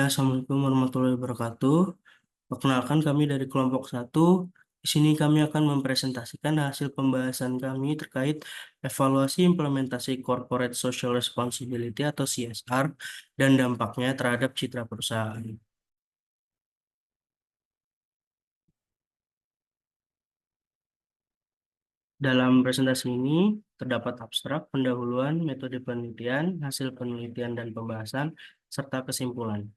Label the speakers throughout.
Speaker 1: Assalamualaikum warahmatullahi wabarakatuh. Perkenalkan kami dari kelompok satu. Di sini kami akan mempresentasikan hasil pembahasan kami terkait evaluasi implementasi Corporate Social Responsibility atau CSR dan dampaknya terhadap citra perusahaan. Dalam presentasi ini terdapat abstrak, pendahuluan, metode penelitian, hasil penelitian dan pembahasan, serta kesimpulan.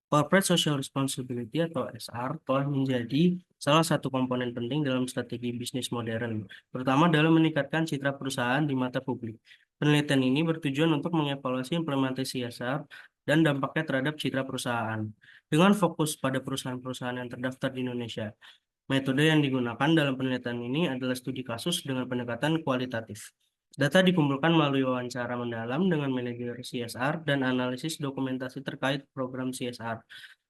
Speaker 1: Corporate Social Responsibility atau SR telah menjadi salah satu komponen penting dalam strategi bisnis modern, terutama dalam meningkatkan citra perusahaan di mata publik. Penelitian ini bertujuan untuk mengevaluasi implementasi CSR dan dampaknya terhadap citra perusahaan, dengan fokus pada perusahaan-perusahaan yang terdaftar di Indonesia. Metode yang digunakan dalam penelitian ini adalah studi kasus dengan pendekatan kualitatif. Data dikumpulkan melalui wawancara mendalam dengan manajer CSR dan analisis dokumentasi terkait program CSR.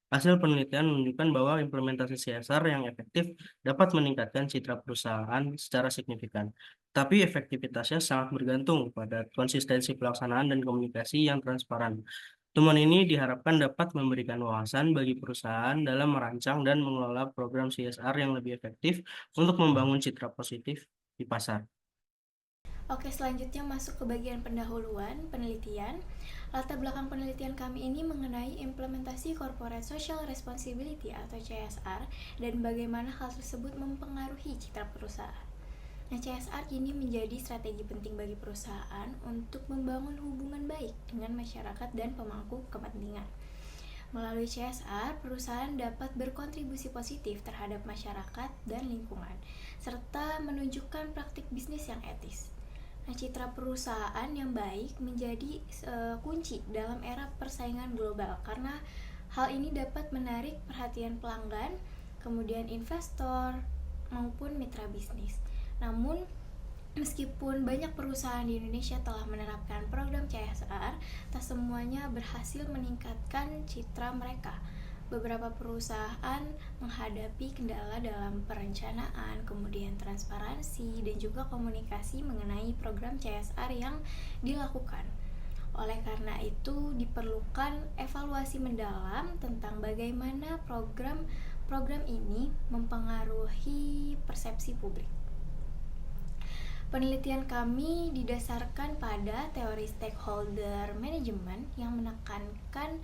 Speaker 1: Hasil penelitian menunjukkan bahwa implementasi CSR yang efektif dapat meningkatkan citra perusahaan secara signifikan. Tapi efektivitasnya sangat bergantung pada konsistensi pelaksanaan dan komunikasi yang transparan. Temuan ini diharapkan dapat memberikan wawasan bagi perusahaan dalam merancang dan mengelola program CSR yang lebih efektif untuk membangun citra positif di pasar.
Speaker 2: Oke, selanjutnya masuk ke bagian pendahuluan penelitian. Latar belakang penelitian kami ini mengenai implementasi Corporate Social Responsibility atau CSR dan bagaimana hal tersebut mempengaruhi citra perusahaan. Nah, CSR kini menjadi strategi penting bagi perusahaan untuk membangun hubungan baik dengan masyarakat dan pemangku kepentingan. Melalui CSR, perusahaan dapat berkontribusi positif terhadap masyarakat dan lingkungan, serta menunjukkan praktik bisnis yang etis. Nah, citra perusahaan yang baik menjadi kunci dalam era persaingan global karena hal ini dapat menarik perhatian pelanggan, kemudian investor maupun mitra bisnis. Namun, meskipun banyak perusahaan di Indonesia telah menerapkan program CSR, tak semuanya berhasil meningkatkan citra mereka. Beberapa perusahaan menghadapi kendala dalam perencanaan, kemudian transparansi, dan juga komunikasi mengenai program CSR yang dilakukan. Oleh karena itu, diperlukan evaluasi mendalam tentang bagaimana program ini mempengaruhi persepsi publik. Penelitian kami didasarkan pada teori stakeholder management yang menekankan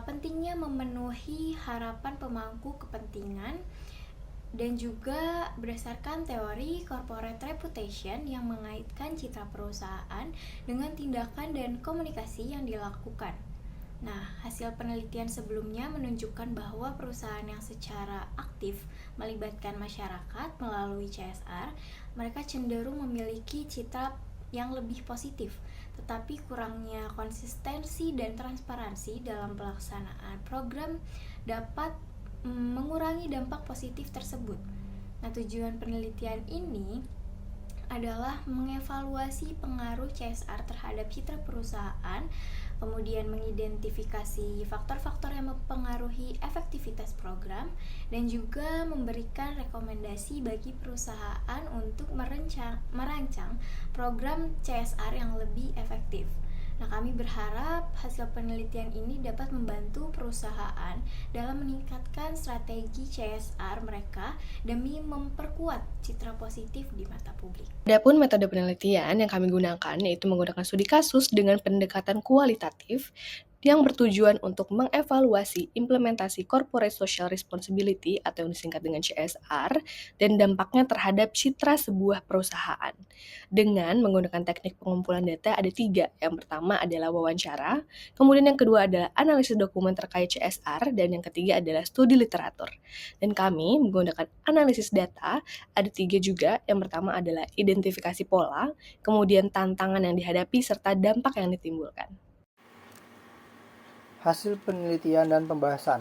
Speaker 2: pentingnya memenuhi harapan pemangku kepentingan dan juga berdasarkan teori corporate reputation yang mengaitkan citra perusahaan dengan tindakan dan komunikasi yang dilakukan. Nah, hasil penelitian sebelumnya menunjukkan bahwa perusahaan yang secara aktif melibatkan masyarakat melalui CSR, mereka cenderung memiliki citra yang lebih positif, tetapi kurangnya konsistensi dan transparansi dalam pelaksanaan program dapat mengurangi dampak positif tersebut. Nah, tujuan penelitian ini adalah mengevaluasi pengaruh CSR terhadap citra perusahaan, kemudian mengidentifikasi faktor-faktor yang mempengaruhi efektivitas program, dan juga memberikan rekomendasi bagi perusahaan untuk merancang program CSR yang lebih efektif. Nah, kami berharap hasil penelitian ini dapat membantu perusahaan dalam meningkatkan strategi CSR mereka demi memperkuat citra positif di mata publik.
Speaker 3: Adapun metode penelitian yang kami gunakan yaitu menggunakan studi kasus dengan pendekatan kualitatif yang bertujuan untuk mengevaluasi implementasi Corporate Social Responsibility atau yang disingkat dengan CSR dan dampaknya terhadap citra sebuah perusahaan. Dengan menggunakan teknik pengumpulan data ada 3. Yang pertama adalah wawancara, kemudian yang kedua adalah analisis dokumen terkait CSR, dan yang ketiga adalah studi literatur. Dan kami menggunakan analisis data ada 3 juga. Yang pertama adalah identifikasi pola, kemudian tantangan yang dihadapi, serta dampak yang ditimbulkan.
Speaker 4: Hasil penelitian dan pembahasan.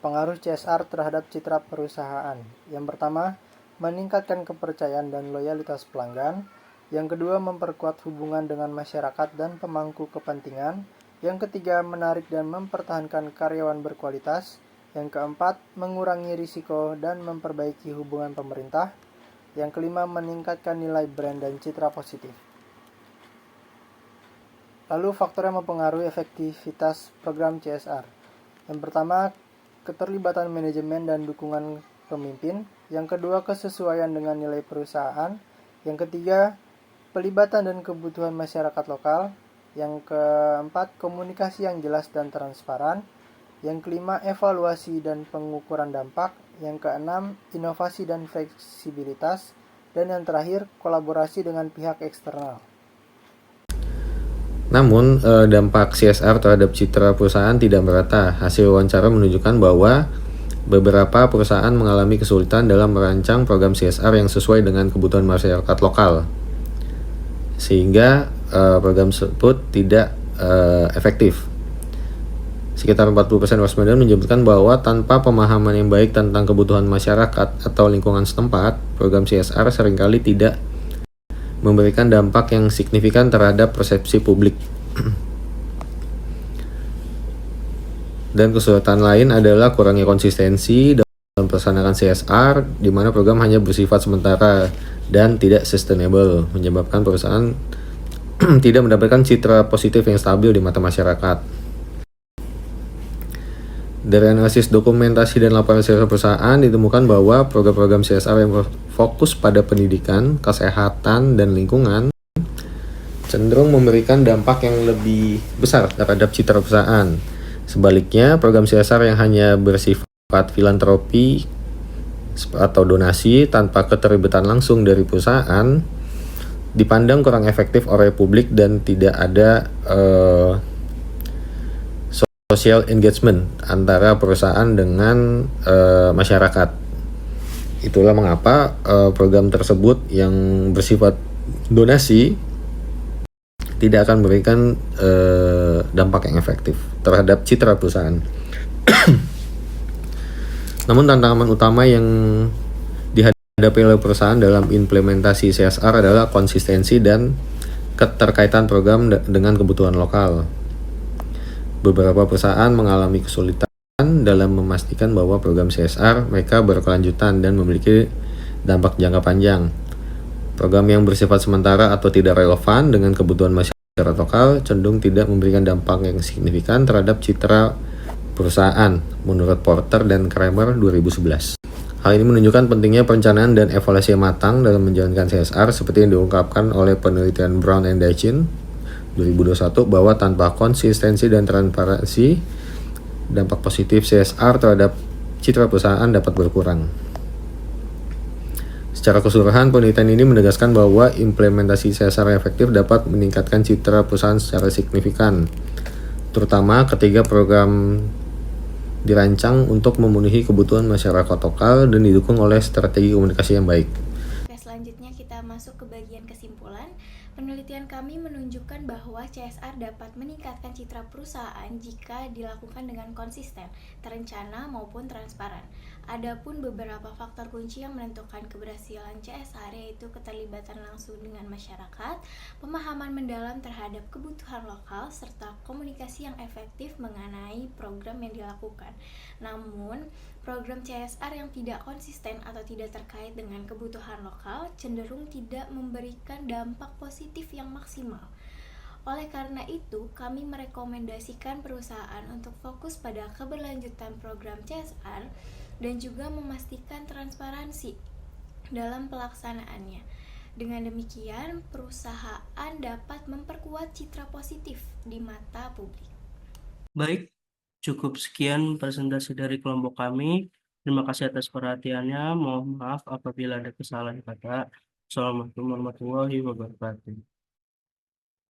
Speaker 4: Pengaruh CSR terhadap citra perusahaan. Yang pertama, meningkatkan kepercayaan dan loyalitas pelanggan. Yang kedua, memperkuat hubungan dengan masyarakat dan pemangku kepentingan. Yang ketiga, menarik dan mempertahankan karyawan berkualitas. Yang keempat, mengurangi risiko dan memperbaiki hubungan pemerintah. Yang kelima, meningkatkan nilai brand dan citra positif. Lalu faktor yang mempengaruhi efektivitas program CSR. Yang pertama, keterlibatan manajemen dan dukungan pemimpin. Yang kedua, kesesuaian dengan nilai perusahaan. Yang ketiga, pelibatan dan kebutuhan masyarakat lokal. Yang keempat, komunikasi yang jelas dan transparan. Yang kelima, evaluasi dan pengukuran dampak. Yang keenam, inovasi dan fleksibilitas. Dan yang terakhir, kolaborasi dengan pihak eksternal.
Speaker 5: Namun, dampak CSR terhadap citra perusahaan tidak merata. Hasil wawancara menunjukkan bahwa beberapa perusahaan mengalami kesulitan dalam merancang program CSR yang sesuai dengan kebutuhan masyarakat lokal, sehingga program tersebut tidak efektif. Sekitar 40% respondent menyebutkan bahwa tanpa pemahaman yang baik tentang kebutuhan masyarakat atau lingkungan setempat, program CSR seringkali tidak memberikan dampak yang signifikan terhadap persepsi publik. Dan kesulitan lain adalah kurangnya konsistensi dalam pelaksanaan CSR, di mana program hanya bersifat sementara dan tidak sustainable, menyebabkan perusahaan tidak mendapatkan citra positif yang stabil di mata masyarakat. Dari analisis dokumentasi dan laporan CSR perusahaan ditemukan bahwa program-program CSR yang fokus pada pendidikan, kesehatan, dan lingkungan cenderung memberikan dampak yang lebih besar terhadap citra perusahaan. Sebaliknya, program CSR yang hanya bersifat filantropi atau donasi tanpa keterlibatan langsung dari perusahaan dipandang kurang efektif oleh publik dan tidak ada social engagement antara perusahaan dengan masyarakat. Itulah mengapa program tersebut yang bersifat donasi tidak akan memberikan dampak yang efektif terhadap citra perusahaan. Namun tantangan utama yang dihadapi oleh perusahaan dalam implementasi CSR adalah konsistensi dan keterkaitan program dengan kebutuhan lokal. Beberapa perusahaan mengalami kesulitan dalam memastikan bahwa program CSR mereka berkelanjutan dan memiliki dampak jangka panjang. Program yang bersifat sementara atau tidak relevan dengan kebutuhan masyarakat lokal cenderung tidak memberikan dampak yang signifikan terhadap citra perusahaan, menurut Porter dan Kramer 2011. Hal ini menunjukkan pentingnya perencanaan dan evaluasi yang matang dalam menjalankan CSR seperti yang diungkapkan oleh penelitian Brown and Dichin 2021 bahwa tanpa konsistensi dan transparansi, dampak positif CSR terhadap citra perusahaan dapat berkurang. Secara keseluruhan, penelitian ini menegaskan bahwa implementasi CSR efektif dapat meningkatkan citra perusahaan secara signifikan, terutama ketika program dirancang untuk memenuhi kebutuhan masyarakat lokal dan didukung oleh strategi komunikasi yang baik.
Speaker 2: Oke, selanjutnya kita masuk ke bagian kesimpulan. Penelitian kami menunjukkan bahwa CSR dapat meningkatkan citra perusahaan jika dilakukan dengan konsisten, terencana maupun transparan. Adapun beberapa faktor kunci yang menentukan keberhasilan CSR yaitu keterlibatan langsung dengan masyarakat, pemahaman mendalam terhadap kebutuhan lokal, serta komunikasi yang efektif mengenai program yang dilakukan. Namun, program CSR yang tidak konsisten atau tidak terkait dengan kebutuhan lokal cenderung tidak memberikan dampak positif yang maksimal. Oleh karena itu, kami merekomendasikan perusahaan untuk fokus pada keberlanjutan program CSR dan juga memastikan transparansi dalam pelaksanaannya. Dengan demikian, perusahaan dapat memperkuat citra positif di mata publik.
Speaker 1: Baik, cukup sekian presentasi dari kelompok kami. Terima kasih atas perhatiannya. Mohon maaf apabila ada kesalahan kata. Assalamualaikum warahmatullahi wabarakatuh.